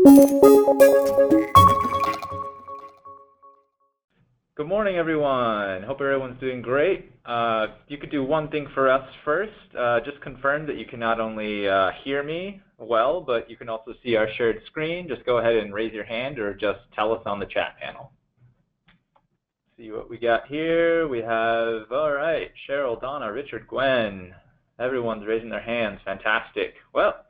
Good morning, everyone. Hope everyone's doing great. You could do one thing for us first. Just confirm that you can not only hear me well, but you can also see our shared screen. Just go ahead and raise your hand or just tell us on the chat panel. See what we got here. We have, all right, Cheryl, Donna, Richard, Gwen. Everyone's raising their hands. Fantastic. Well,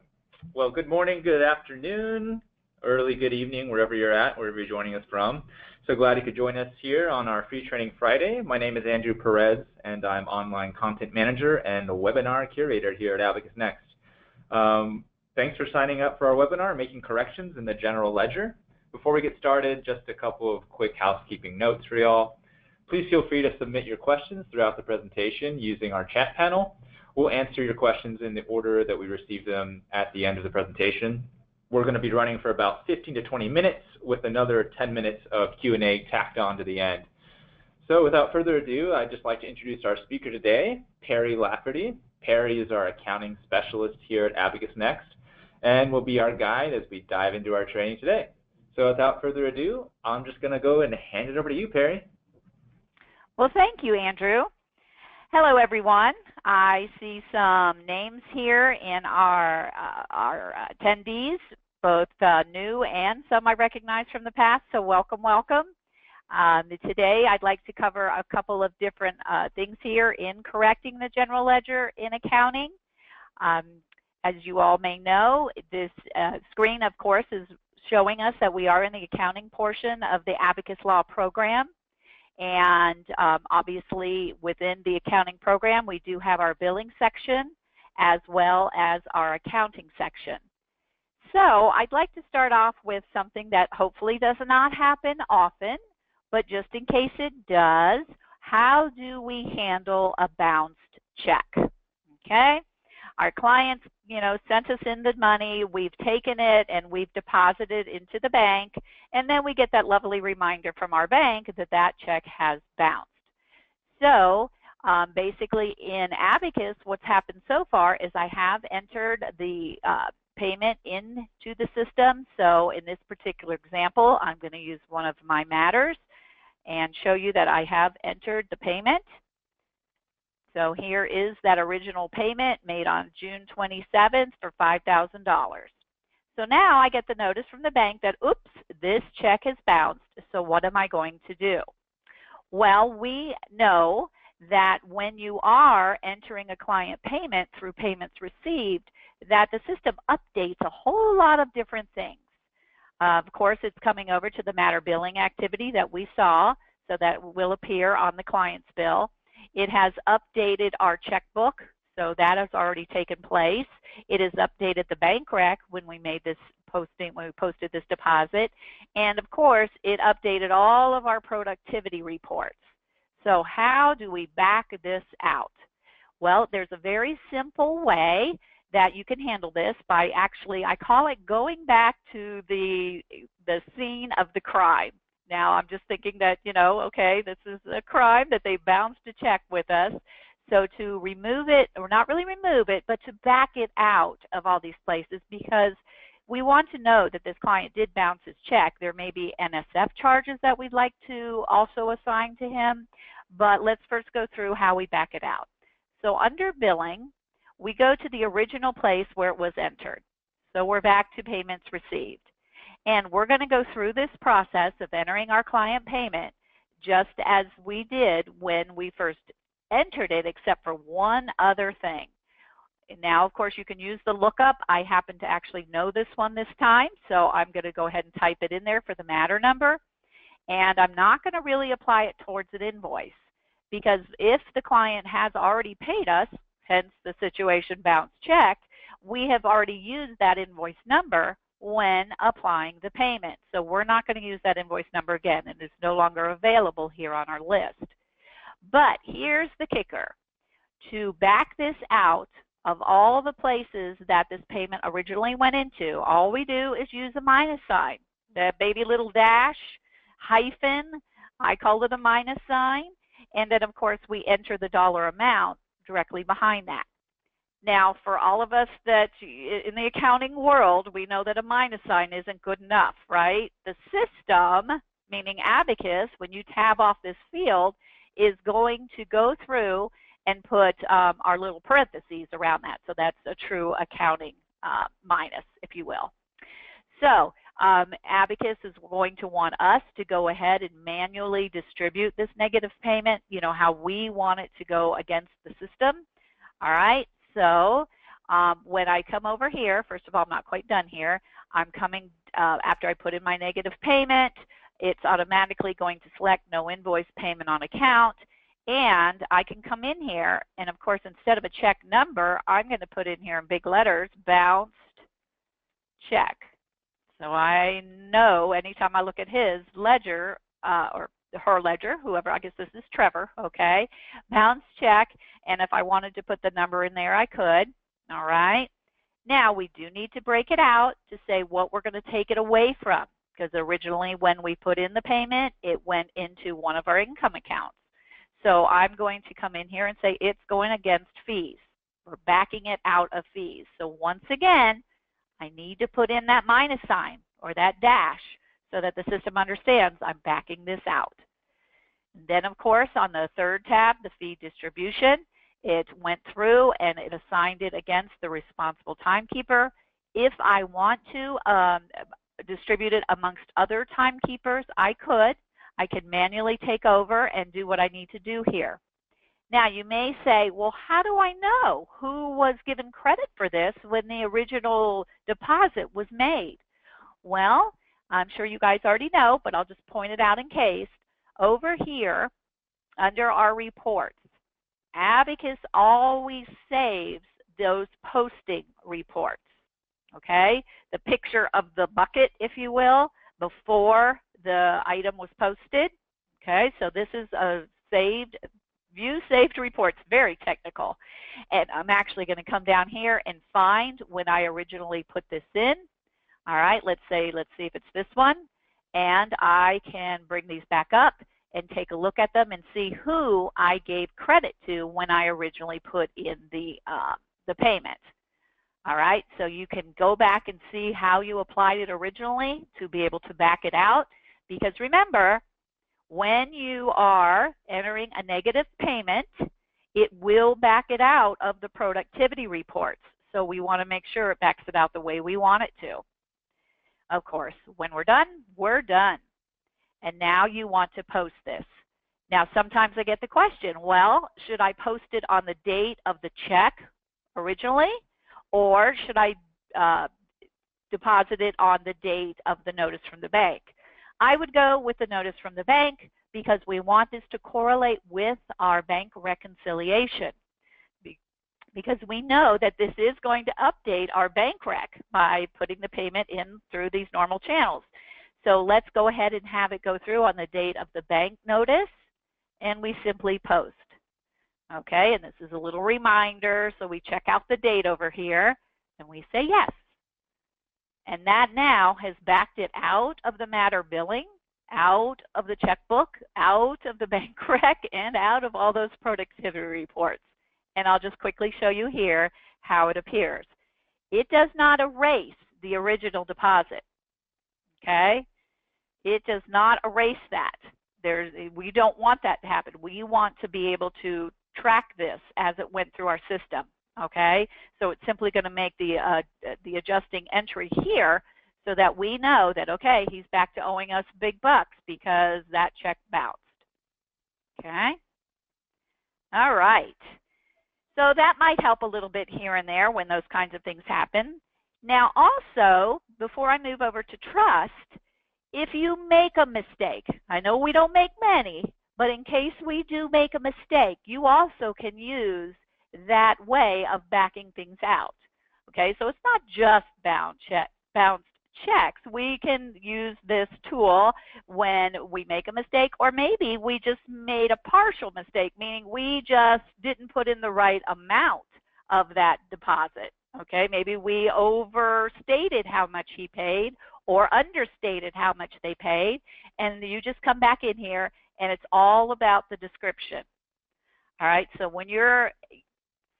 good morning, good afternoon, early good evening, wherever you're at, wherever you're joining us from. So glad you could join us here on our Free Training Friday. My name is Andrew Perez, and I'm Online Content Manager and the Webinar Curator here at Abacus Next. Thanks for signing up for our webinar, Making Corrections in the General Ledger. Before we get started, just a couple of quick housekeeping notes for y'all. Please feel free to submit your questions throughout the presentation using our chat panel. We'll answer your questions in the order that we receive them at the end of the presentation. We're going to be running for about 15 to 20 minutes with another 10 minutes of Q&A tacked on to the end. So without further ado, I'd just like to introduce our speaker today, Perry Lafferty. Perry is our accounting specialist here at Abacus Next and will be our guide as we dive into our training today. So without further ado, I'm just going to go and hand it over to you, Perry. Well, thank you, Andrew. Hello, everyone. I see some names here in our attendees, both new and some I recognize from the past, so welcome, welcome. Today, I'd like to cover a couple of different things here in correcting the general ledger in accounting. As you all may know, this screen, of course, is showing us that we are in the accounting portion of the Abacus Law program. And obviously, within the accounting program, we do have our billing section as well as our accounting section. So I'd like to start off with something that hopefully does not happen often, but just in case it does, how do we handle a bounced check? Okay? Our clients, sent us in the money, we've taken it, and we've deposited into the bank, and then we get that lovely reminder from our bank that that check has bounced. So basically in Abacus, what's happened so far is I have entered the payment into the system. So in this particular example, I'm going to use one of my matters and show you that I have entered the payment. So here is that original payment made on June 27th for $5,000. So now I get the notice from the bank that, oops, this check has bounced, so what am I going to do? Well, we know that when you are entering a client payment through payments received, that the system updates a whole lot of different things. Of course, it's coming over to the matter billing activity that we saw, so that will appear on the client's bill. It has updated our checkbook, so that has already taken place. It has updated the bank rec when we made this posting, when we posted this deposit. And of course, it updated all of our productivity reports. So how do we back this out? Well, there's a very simple way that you can handle this by actually, I call it going back to the scene of the crime. Now, I'm just thinking that, okay, this is a crime that they bounced a check with us. So to remove it, or not really remove it, but to back it out of all these places, because we want to know that this client did bounce his check. There may be NSF charges that we'd like to also assign to him, but let's first go through how we back it out. So under billing, we go to the original place where it was entered. So we're back to payments received. And we're going to go through this process of entering our client payment just as we did when we first entered it, except for one other thing. Now, of course, you can use the lookup. I happen to actually know this one this time, so I'm going to go ahead and type it in there for the matter number. And I'm not going to really apply it towards an invoice, because if the client has already paid us, hence the situation bounced check, we have already used that invoice number when applying the payment. So we're not going to use that invoice number again, and it's no longer available here on our list. But here's the kicker. To back this out of all the places that this payment originally went into, all we do is use a minus sign. The baby little dash, hyphen, I call it a minus sign, and then of course we enter the dollar amount directly behind that. Now, for all of us that in the accounting world, we know that a minus sign isn't good enough, right? The system, meaning Abacus, when you tab off this field, is going to go through and put our little parentheses around that. So that's a true accounting minus, if you will. So Abacus is going to want us to go ahead and manually distribute this negative payment, you know, how we want it to go against the system. All right, so when I come over here, first of all, I'm not quite done here. I'm coming, after I put in my negative payment, it's automatically going to select no invoice payment on account. And I can come in here, and of course, instead of a check number, I'm going to put in here in big letters, bounced check. So I know anytime I look at his ledger, or her ledger, whoever, I guess this is Trevor, okay, bounced check, and if I wanted to put the number in there, I could, all right. Now, we do need to break it out to say what we're going to take it away from, because originally when we put in the payment, it went into one of our income accounts. So I'm going to come in here and say it's going against fees. We're backing it out of fees. So once again, I need to put in that minus sign or that dash so that the system understands I'm backing this out. And then, of course, on the third tab, the fee distribution, it went through and it assigned it against the responsible timekeeper. If I want to distribute it amongst other timekeepers, I could. I can manually take over and do what I need to do here. Now, you may say, well, how do I know who was given credit for this when the original deposit was made? Well, I'm sure you guys already know, but I'll just point it out in case. Over here, under our reports, Abacus always saves those posting reports, okay? The picture of the bucket, if you will, before the item was posted, okay? So this is a saved, view saved reports, very technical. And I'm actually going to come down here and find when I originally put this in. All right, let's see if it's this one. And I can bring these back up and take a look at them and see who I gave credit to when I originally put in the payment. All right, so you can go back and see how you applied it originally to be able to back it out. Because remember, when you are entering a negative payment, it will back it out of the productivity reports. So we want to make sure it backs it out the way we want it to. Of course, when we're done, we're done. And now you want to post this. Now, sometimes I get the question, well, should I post it on the date of the check originally, or should I deposit it on the date of the notice from the bank? I would go with the notice from the bank because we want this to correlate with our bank reconciliation, because we know that this is going to update our bank rec by putting the payment in through these normal channels. So let's go ahead and have it go through on the date of the bank notice, and we simply post. Okay, and this is a little reminder, so we check out the date over here, and we say yes. And that now has backed it out of the matter billing, out of the checkbook, out of the bank rec, and out of all those productivity reports. And I'll just quickly show you here how it appears. It does not erase the original deposit, okay? It does not erase that. We don't want that to happen. We want to be able to track this as it went through our system. Okay, so it's simply going to make the adjusting entry here so that we know that, okay, he's back to owing us big bucks because that check bounced. Okay, all right. So that might help a little bit here and there when those kinds of things happen. Now also, before I move over to trust, if you make a mistake, I know we don't make many, but in case we do make a mistake, you also can use that way of backing things out. Okay, so it's not just bounced checks. We can use this tool when we make a mistake, or maybe we just made a partial mistake, meaning we just didn't put in the right amount of that deposit. Okay, maybe we overstated how much he paid or understated how much they paid, and you just come back in here and it's all about the description. All right, so when you're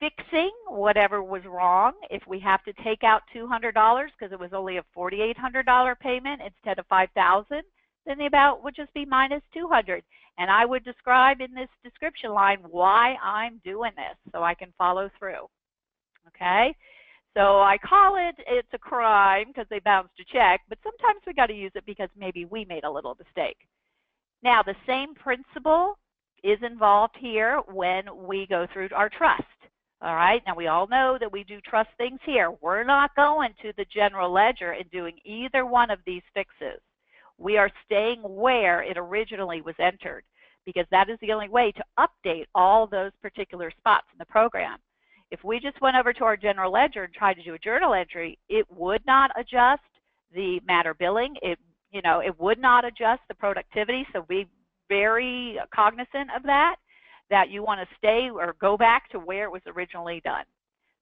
fixing whatever was wrong. If we have to take out $200 because it was only a $4,800 payment instead of $5,000, then the amount would just be minus $200. And I would describe in this description line why I'm doing this so I can follow through. Okay? So I call it, it's a crime because they bounced a check, but sometimes we got to use it because maybe we made a little mistake. Now, the same principle is involved here when we go through our trust. All right, now we all know that we do trust things here. We're not going to the general ledger and doing either one of these fixes. We are staying where it originally was entered because that is the only way to update all those particular spots in the program. If we just went over to our general ledger and tried to do a journal entry, it would not adjust the matter billing. It would not adjust the productivity, so be very cognizant of that you want to stay or go back to where it was originally done.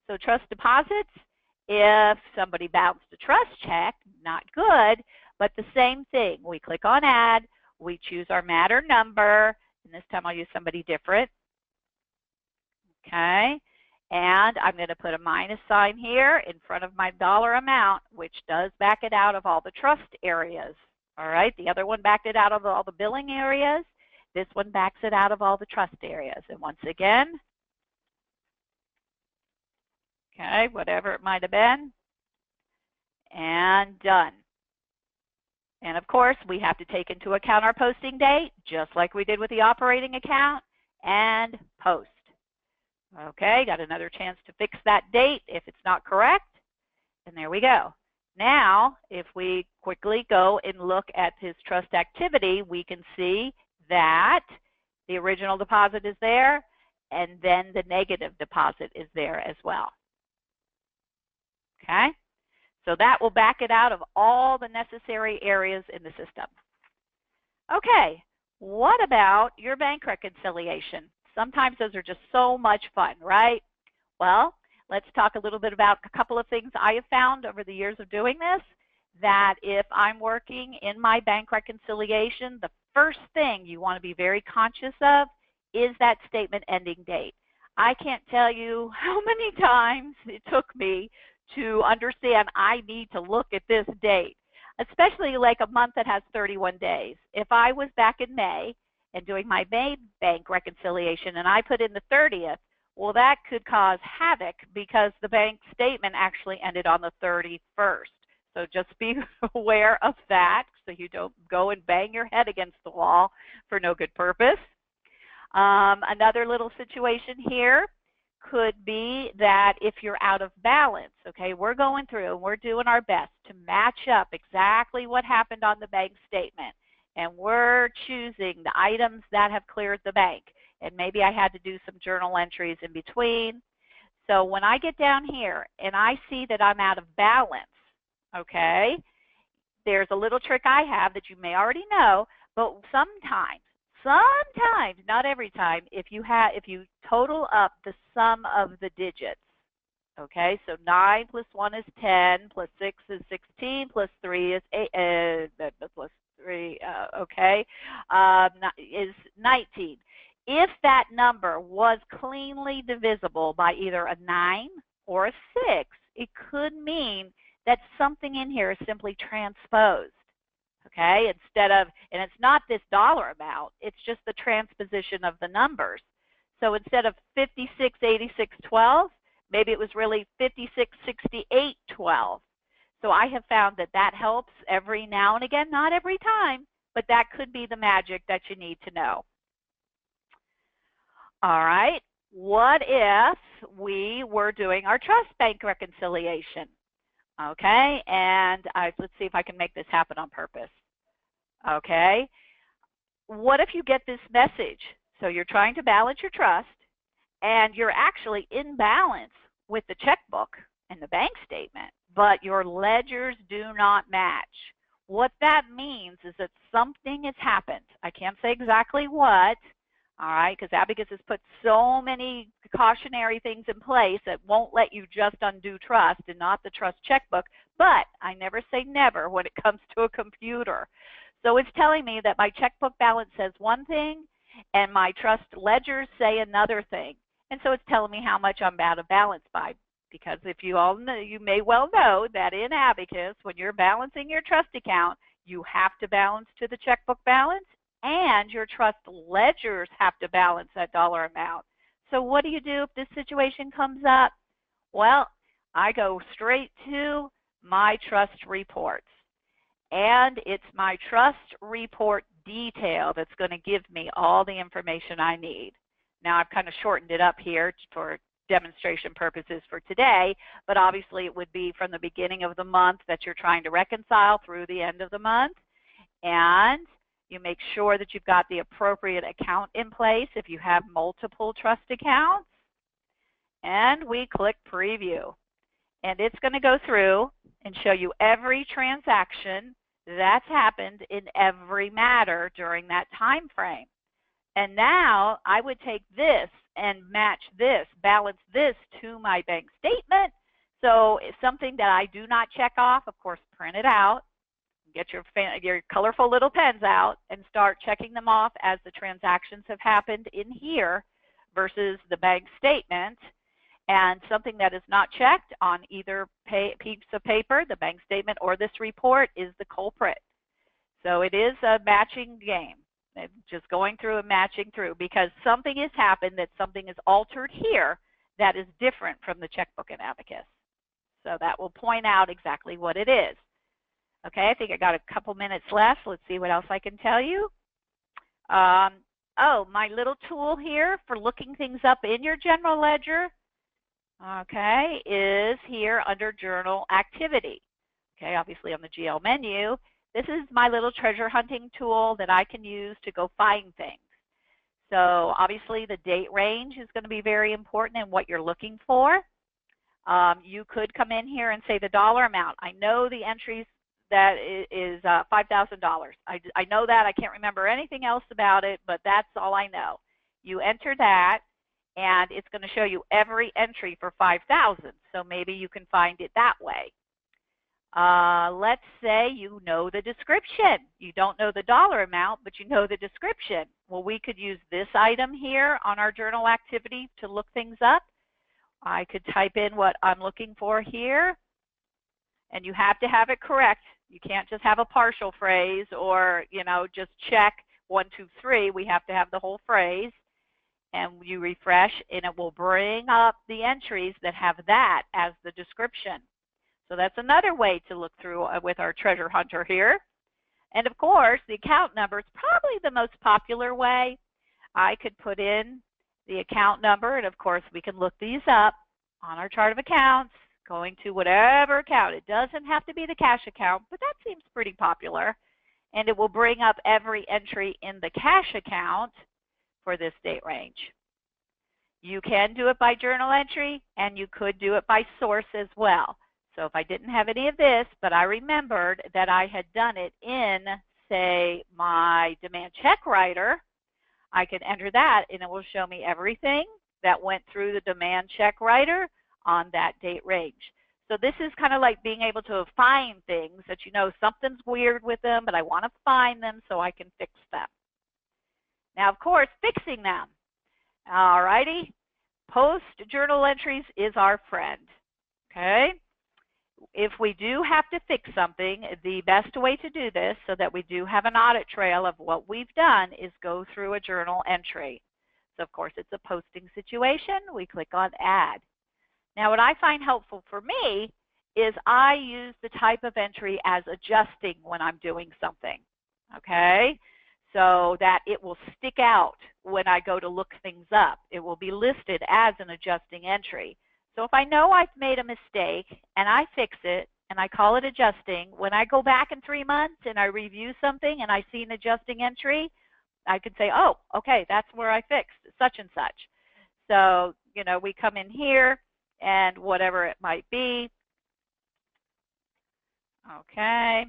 So trust deposits, if somebody bounced a trust check, not good, but the same thing. We click on add, we choose our matter number, and this time I'll use somebody different. Okay, and I'm going to put a minus sign here in front of my dollar amount, which does back it out of all the trust areas. All right, the other one backed it out of all the billing areas. This one backs it out of all the trust areas. And once again, okay, whatever it might have been, and done. And of course, we have to take into account our posting date, just like we did with the operating account, and post. Okay, got another chance to fix that date if it's not correct, and there we go. Now, if we quickly go and look at his trust activity, we can see that the original deposit is there, and then the negative deposit is there as well. Okay? So that will back it out of all the necessary areas in the system. Okay, what about your bank reconciliation? Sometimes those are just so much fun, right? Well, let's talk a little bit about a couple of things I have found over the years of doing this, that if I'm working in my bank reconciliation, the first thing you want to be very conscious of is that statement ending date. I can't tell you how many times it took me to understand I need to look at this date, especially like a month that has 31 days. If I was back in May and doing my May bank reconciliation and I put in the 30th, well, that could cause havoc because the bank statement actually ended on the 31st. So just be aware of that so you don't go and bang your head against the wall for no good purpose. Another little situation here could be that if you're out of balance, okay, we're going through and we're doing our best to match up exactly what happened on the bank statement. And we're choosing the items that have cleared the bank. And maybe I had to do some journal entries in between. So when I get down here and I see that I'm out of balance, okay, there's a little trick I have that you may already know, but sometimes, not every time, if you total up the sum of the digits, okay, so 9 plus 1 is 10, plus 6 is 16, plus 3 is 8, plus 3, is 19. If that number was cleanly divisible by either a 9 or a 6, it could mean that something in here is simply transposed, okay? Instead of, and it's not this dollar amount, it's just the transposition of the numbers. So instead of 568612, maybe it was really 566812. So I have found that that helps every now and again, not every time, but that could be the magic that you need to know. All right, what if we were doing our trust bank reconciliation? Okay, and let's see if I can make this happen on purpose. Okay, what if you get this message? So you're trying to balance your trust, and you're actually in balance with the checkbook and the bank statement, but your ledgers do not match. What that means is that something has happened. I can't say exactly what, all right, because Abacus has put so many cautionary things in place that won't let you just undo trust and not the trust checkbook, but I never say never when it comes to a computer. So it's telling me that my checkbook balance says one thing and my trust ledgers say another thing. And so it's telling me how much I'm out of balance by. Because if you all know, you may well know that in Abacus, when you're balancing your trust account, you have to balance to the checkbook balance, and your trust ledgers have to balance that dollar amount. So what do you do if this situation comes up? Well, I go straight to my trust reports. And it's my trust report detail that's going to give me all the information I need. Now, I've kind of shortened it up here for demonstration purposes for today, but obviously it would be from the beginning of the month that you're trying to reconcile through the end of the month. And you make sure that you've got the appropriate account in place if you have multiple trust accounts. And we click Preview. And it's going to go through and show you every transaction that's happened in every matter during that time frame. And now I would take this and match this, balance this to my bank statement. So if something that I do not check off, of course, print it out, get your colorful little pens out, and start checking them off as the transactions have happened in here versus the bank statement. And something that is not checked on either piece of paper, the bank statement, or this report is the culprit. So it is a matching game. It's just going through and matching through because something has happened, that something is altered here that is different from the checkbook in Abacus. So that will point out exactly what it is. Okay, I think I got a couple minutes left. Let's see what else I can tell you. Oh, my little tool here for looking things up in your general ledger, okay, is here under Journal Activity. Okay, obviously on the GL menu. This is my little treasure hunting tool that I can use to go find things. So obviously the date range is going to be very important in what you're looking for. You could come in here and say the dollar amount. I know the entries that is $5,000. I know that. I can't remember anything else about it, but that's all I know. You enter that, and it's going to show you every entry for $5,000. So maybe you can find it that way. Let's say you know the description. You don't know the dollar amount, but you know the description. Well, we could use this item here on our journal activity to look things up. I could type in what I'm looking for here, and you have to have it correct. You can't just have a partial phrase or, you know, just check 1, 2, 3. We have to have the whole phrase. And you refresh, and it will bring up the entries that have that as the description. So that's another way to look through with our treasure hunter here. And of course, the account number is probably the most popular way. I could put in the account number, and of course, we can look these up on our chart of accounts, going to whatever account. It doesn't have to be the cash account, but that seems pretty popular. And it will bring up every entry in the cash account for this date range. You can do it by journal entry, and you could do it by source as well. So if I didn't have any of this, but I remembered that I had done it in, say, my demand check writer, I can enter that, and it will show me everything that went through the demand check writer on that date range. So this is kind of like being able to find things that you know something's weird with them, but I want to find them so I can fix them. Now, of course, fixing them. All righty. Post journal entries is our friend. Okay. If we do have to fix something, the best way to do this so that we do have an audit trail of what we've done is go through a journal entry. So, of course, it's a posting situation. We click on Add. Now, what I find helpful for me is I use the type of entry as adjusting when I'm doing something, okay? So that it will stick out when I go to look things up. It will be listed as an adjusting entry. So if I know I've made a mistake and I fix it and I call it adjusting, when I go back in 3 months and I review something and I see an adjusting entry, I could say, oh, okay, that's where I fixed such and such. So, you know, we come in here and whatever it might be. Okay.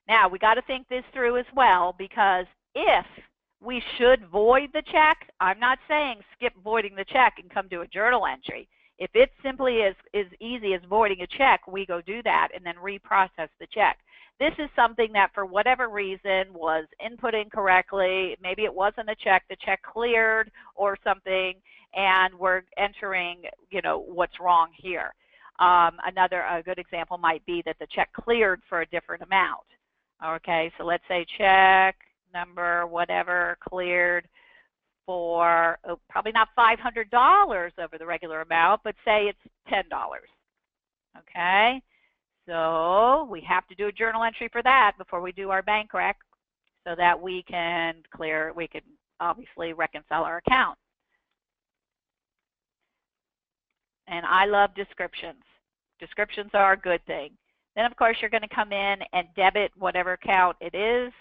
Now, we got to think this through as well, because if we should void the check, I'm not saying skip voiding the check and come to a journal entry. If it simply is easy as voiding a check, we go do that and then reprocess the check. This is something that for whatever reason was input incorrectly. Maybe it wasn't the check cleared or something, and we're entering, what's wrong here. A good example might be that the check cleared for a different amount. Okay, so let's say check number whatever cleared for probably not $500 over the regular amount, but say it's $10. Okay, so we have to do a journal entry for that before we do our bank rec, so that we can obviously reconcile our account. And I love descriptions. Descriptions are a good thing. Then, of course, you're going to come in and debit whatever account it is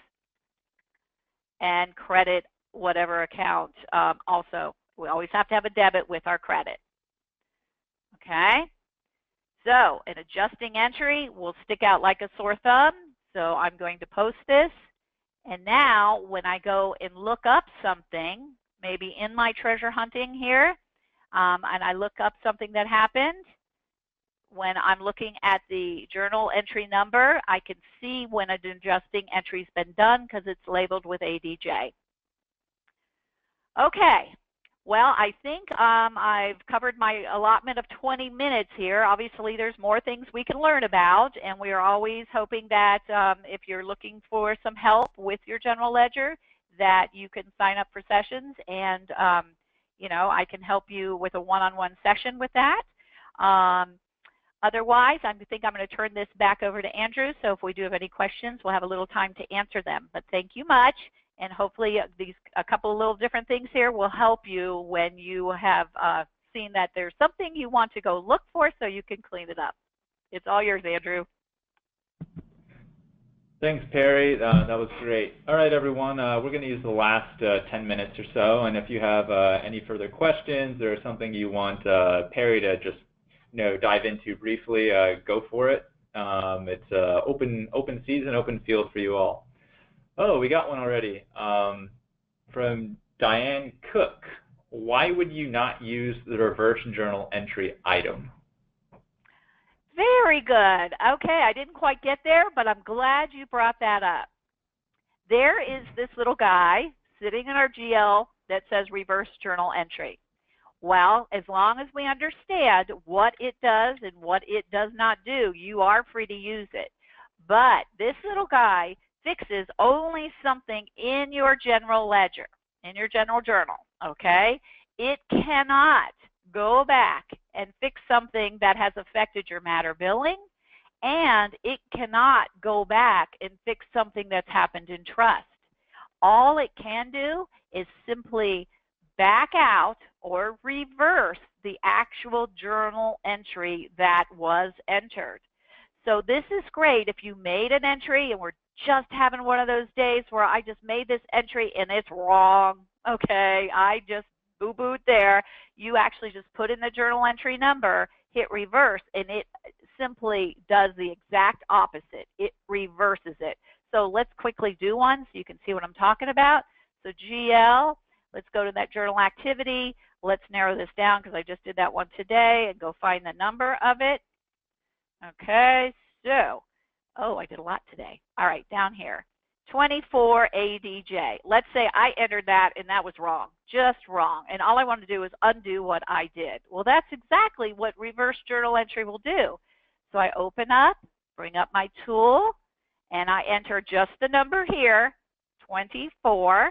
and credit whatever account also. We always have to have a debit with our credit. Okay? So an adjusting entry will stick out like a sore thumb. So I'm going to post this. And now when I go and look up something, maybe in my treasure hunting here, and I look up something that happened, when I'm looking at the journal entry number, I can see when an adjusting entry's been done because it's labeled with ADJ. Okay, well, I think I've covered my allotment of 20 minutes here. Obviously, there's more things we can learn about, and we are always hoping that if you're looking for some help with your general ledger, that you can sign up for sessions, and I can help you with a one-on-one session with that. Otherwise, I think I'm going to turn this back over to Andrew, so if we do have any questions, we'll have a little time to answer them. But thank you much, and hopefully a couple of little different things here will help you when you have seen that there's something you want to go look for so you can clean it up. It's all yours, Andrew. Thanks, Perry. That was great. All right, everyone, we're going to use the last 10 minutes or so, and if you have any further questions or something you want Perry to just dive into briefly, go for it. It's open season, open field for you all. Oh, we got one already. From Diane Cook. Why would you not use the reverse journal entry item? Very good. Okay, I didn't quite get there, but I'm glad you brought that up. There is this little guy sitting in our GL that says reverse journal entry. Well, as long as we understand what it does and what it does not do, you are free to use it. But this little guy fixes only something in your general ledger, in your general journal, okay? It cannot go back and fix something that has affected your matter billing, and it cannot go back and fix something that's happened in trust. All it can do is simply back out or reverse the actual journal entry that was entered. So this is great if you made an entry and we're just having one of those days where I just made this entry and it's wrong. Okay, I just boo-booed there. You actually just put in the journal entry number, hit reverse, and it simply does the exact opposite. It reverses it. So let's quickly do one so you can see what I'm talking about. So GL, let's go to that journal activity. Let's narrow this down because I just did that one today and go find the number of it. Okay, so, oh, I did a lot today. All right, down here, 24 ADJ. Let's say I entered that and that was wrong, just wrong. And all I want to do is undo what I did. Well, that's exactly what reverse journal entry will do. So I open up, bring up my tool, and I enter just the number here, 24.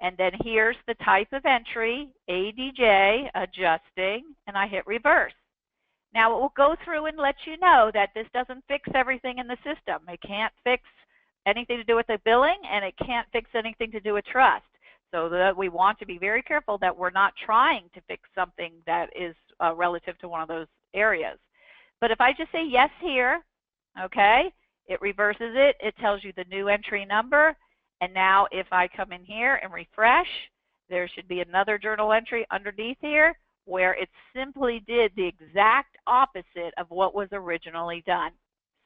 And then here's the type of entry, ADJ, adjusting, and I hit reverse. Now it will go through and let you know that this doesn't fix everything in the system. It can't fix anything to do with the billing, and it can't fix anything to do with trust. So that we want to be very careful that we're not trying to fix something that is relative to one of those areas. But if I just say yes here, okay, it reverses it. It tells you the new entry number. And now if I come in here and refresh, there should be another journal entry underneath here where it simply did the exact opposite of what was originally done.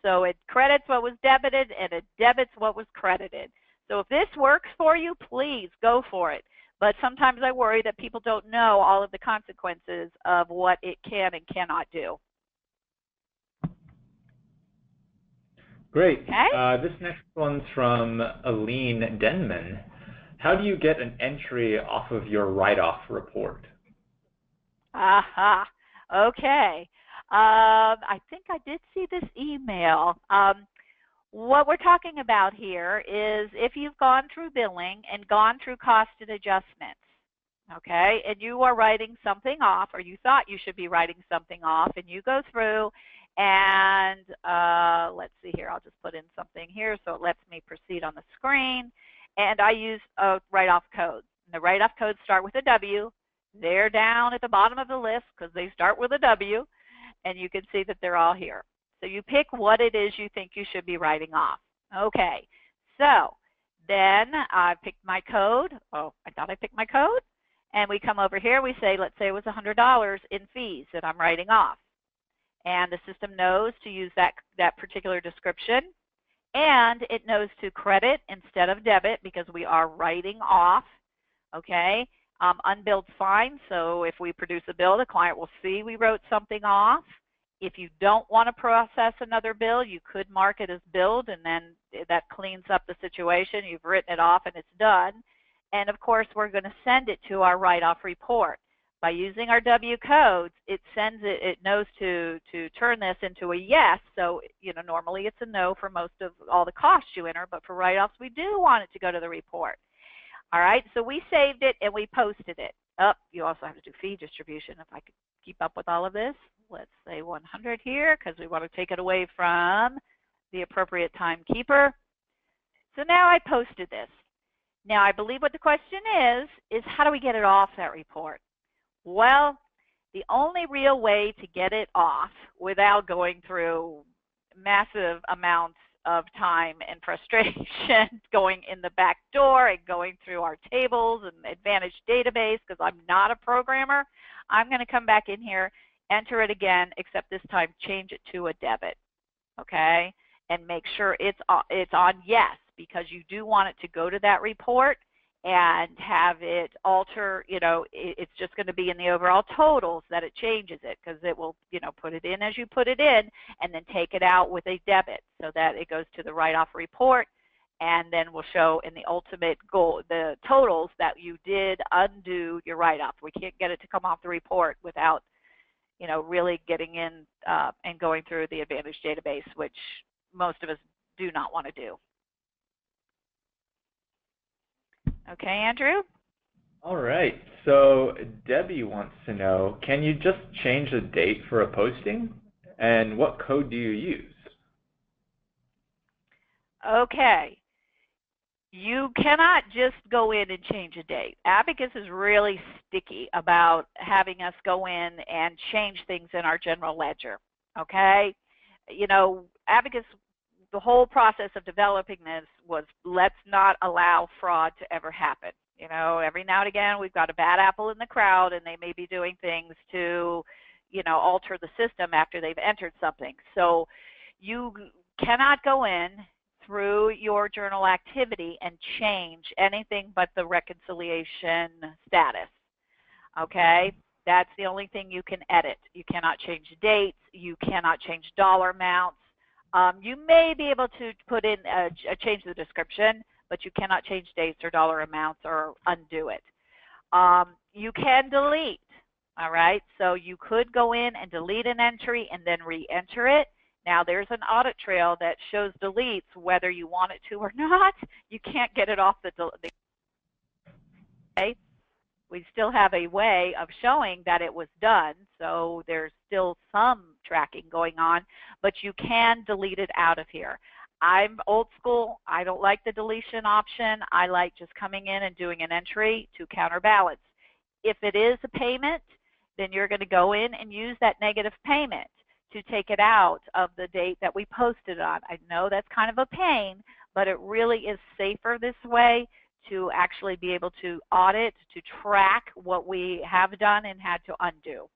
So it credits what was debited and it debits what was credited. So if this works for you, please go for it. But sometimes I worry that people don't know all of the consequences of what it can and cannot do. Great. Okay? This next one's from Aline Denman. How do you get an entry off of your write-off report? Aha. Okay. I think I did see this email. What we're talking about here is if you've gone through billing and gone through costed adjustments, okay, and you are writing something off, or you thought you should be writing something off, and you go through and let's see here, I'll just put in something here so it lets me proceed on the screen, and I use a write-off code. And the write-off codes start with a W. They're down at the bottom of the list because they start with a W, and you can see that they're all here. So you pick what it is you think you should be writing off. Okay, so then I picked my code. Oh, I thought I picked my code. And we come over here, we say, let's say it was $100 in fees that I'm writing off. And the system knows to use that particular description. And it knows to credit instead of debit because we are writing off, okay? Unbilled fine, so if we produce a bill, the client will see we wrote something off. If you don't want to process another bill, you could mark it as billed, and then that cleans up the situation. You've written it off and it's done. And of course, we're going to send it to our write-off report. By using our W codes, it sends it, it knows to turn this into a yes. So, you know, normally it's a no for most of all the costs you enter, but for write-offs, we do want it to go to the report. All right, so we saved it and we posted it. You also have to do fee distribution if I could keep up with all of this. Let's say 100 here because we want to take it away from the appropriate timekeeper. So now I posted this. Now I believe what the question is how do we get it off that report? Well, the only real way to get it off without going through massive amounts of time and frustration going in the back door and going through our tables and Advantage database, because I'm not a programmer, I'm going to come back in here, enter it again, except this time change it to a debit, okay? And make sure it's on yes, because you do want it to go to that report and have it alter, you know, it's just going to be in the overall totals that it changes it, because it will, you know, put it in as you put it in and then take it out with a debit so that it goes to the write-off report, and then we'll show in the ultimate goal the totals that you did undo your write-off. We can't get it to come off the report without, you know, really getting in and going through the Advantage database, which most of us do not want to do. Okay, Andrew? All right, so Debbie wants to know, can you just change the date for a posting? And what code do you use? Okay. You cannot just go in and change a date. Abacus is really sticky about having us go in and change things in our general ledger, okay? You know, Abacus, the whole process of developing this was let's not allow fraud to ever happen. You know, every now and again we've got a bad apple in the crowd and they may be doing things to, you know, alter the system after they've entered something. So you cannot go in through your journal activity and change anything but the reconciliation status, okay? That's the only thing you can edit. You cannot change dates. You cannot change dollar amounts. You may be able to put in change the description, but you cannot change dates or dollar amounts or undo it. You can delete, all right? So you could go in and delete an entry and then re-enter it. Now there's an audit trail that shows deletes whether you want it to or not. You can't get it off the okay? We still have a way of showing that it was done, so there's still some tracking going on, but you can delete it out of here. I'm old school. I don't like the deletion option. I like just coming in and doing an entry to counterbalance. If it is a payment, then you're going to go in and use that negative payment to take it out of the date that we posted on. I know that's kind of a pain, but it really is safer this way to actually be able to audit, to track what we have done and had to undo.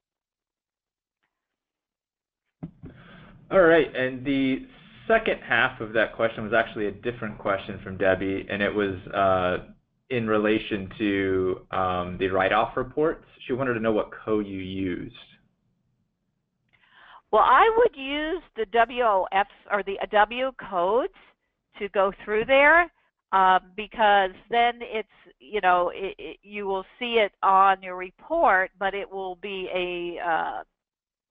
All right, and the second half of that question was actually a different question from Debbie, and it was in relation to the write-off reports. She wanted to know what code you used. Well, I would use the WOFs or the W codes to go through there because then it's, you will see it on your report, but it will be a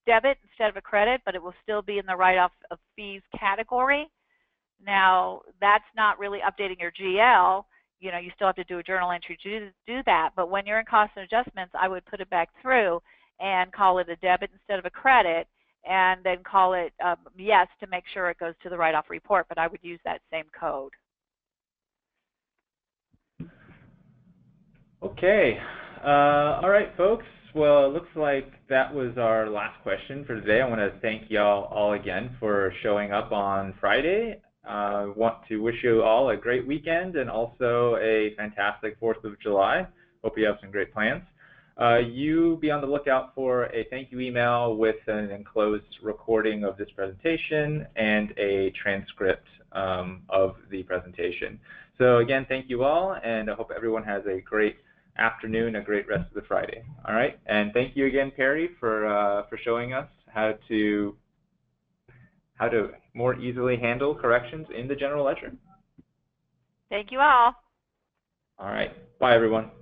debit instead of a credit, but it will still be in the write-off of fees category. Now, that's not really updating your GL. You still have to do a journal entry to do that. But when you're in cost and adjustments, I would put it back through and call it a debit instead of a credit, and then call it yes to make sure it goes to the write-off report. But I would use that same code. Okay. All right, folks. Well, it looks like that was our last question for today. I want to thank y'all all again for showing up on Friday. I want to wish you all a great weekend and also a fantastic 4th of July. Hope you have some great plans. You be on the lookout for a thank you email with an enclosed recording of this presentation and a transcript of the presentation. So again, thank you all, and I hope everyone has a great afternoon, a great rest of the Friday. All right, and thank you again, Perry, for showing us how to more easily handle corrections in the general ledger. Thank you all. All right, bye everyone.